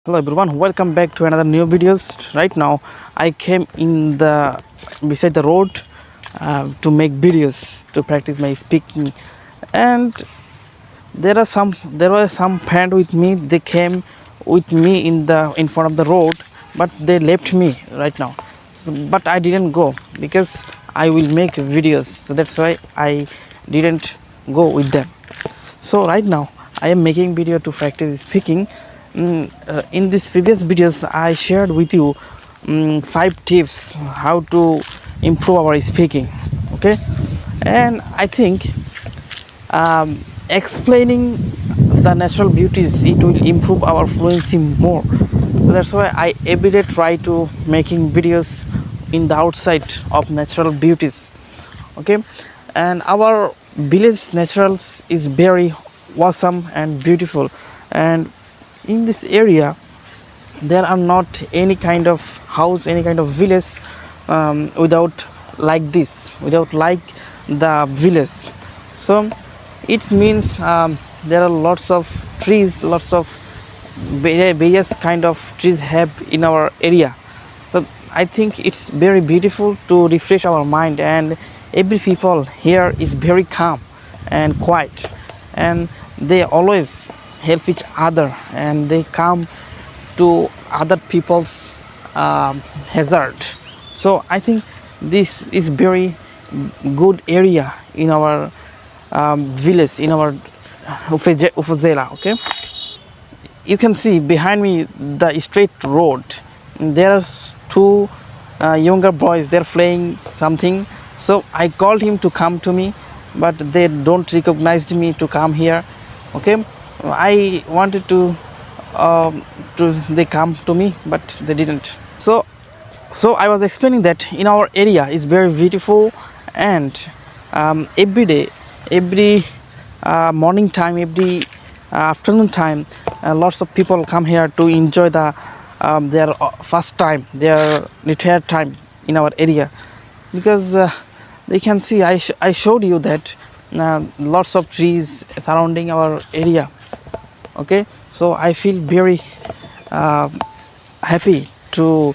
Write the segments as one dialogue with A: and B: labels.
A: Hello everyone, welcome back to another new videos. Right now I came in the beside the road to make videos to practice my speaking, and there were some friend with me. They came with me in front of the road, but they left me right now. But I didn't go because I will make videos, so that's why I didn't go with them. So right now I am making video to practice speaking. In these previous videos I shared with you 5 tips how to improve our speaking. Okay, and I think explaining the natural beauties, it will improve our fluency more. So that's why I everyday try to making videos in the outside of natural beauties. Okay, and our village naturals is very awesome and beautiful, and in this area there are not any kind of house, any kind of village without like this, without like the village. So it means there are lots of trees, lots of various kind of trees have in our area. So I think it's very beautiful to refresh our mind, and every people here is very calm and quiet, and they always help each other, and they come to other people's hazard. So I think this is very good area in our village, in our Ufazela. Okay, you can see behind me the straight road. There are two younger boys, they're playing something. So I called him to come to me, but they don't recognize me to come here. Okay, I wanted to they come to me, but they didn't. So I was explaining that in our area is very beautiful, and every day, every morning time, every afternoon time, lots of people come here to enjoy their first time, their retired time in our area, because they can see I showed you that lots of trees surrounding our area. Okay, so I feel very uh, happy to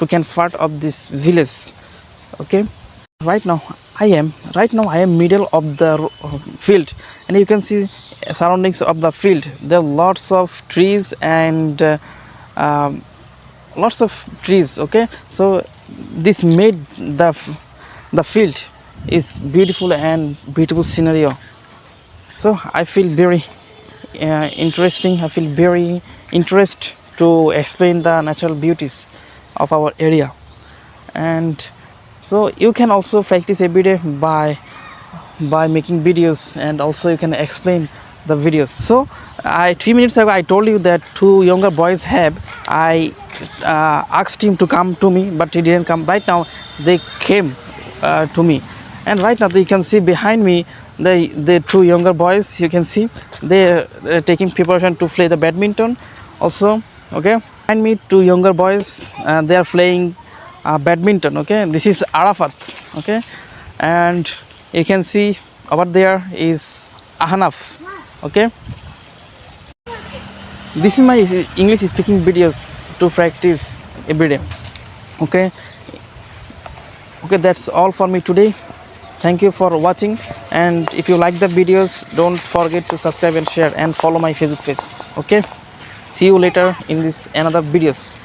A: can part of this village. Okay, right now I am middle of the field, and you can see surroundings of the field, there are lots of trees, and um, lots of trees. Okay, so this made the field is beautiful and beautiful scenario. So I feel very interesting, I feel very interest to explain the natural beauties of our area. And so you can also practice every day by making videos, and also you can explain the videos. So 3 minutes ago I told you that two younger boys have, I asked him to come to me, but he didn't come. Right now they came to me, and right now you can see behind me the two younger boys. You can see they're taking preparation to play the badminton also. Okay, behind me two younger boys, they are playing badminton. Okay, this is Arafat. Okay, and you can see over there is Ahanaf. Okay, this is my English speaking videos to practice every day. Okay, okay, that's all for me today. Thank you for watching, and if you like the videos, don't forget to subscribe and share and follow my Facebook page. Okay, see you later in this another videos.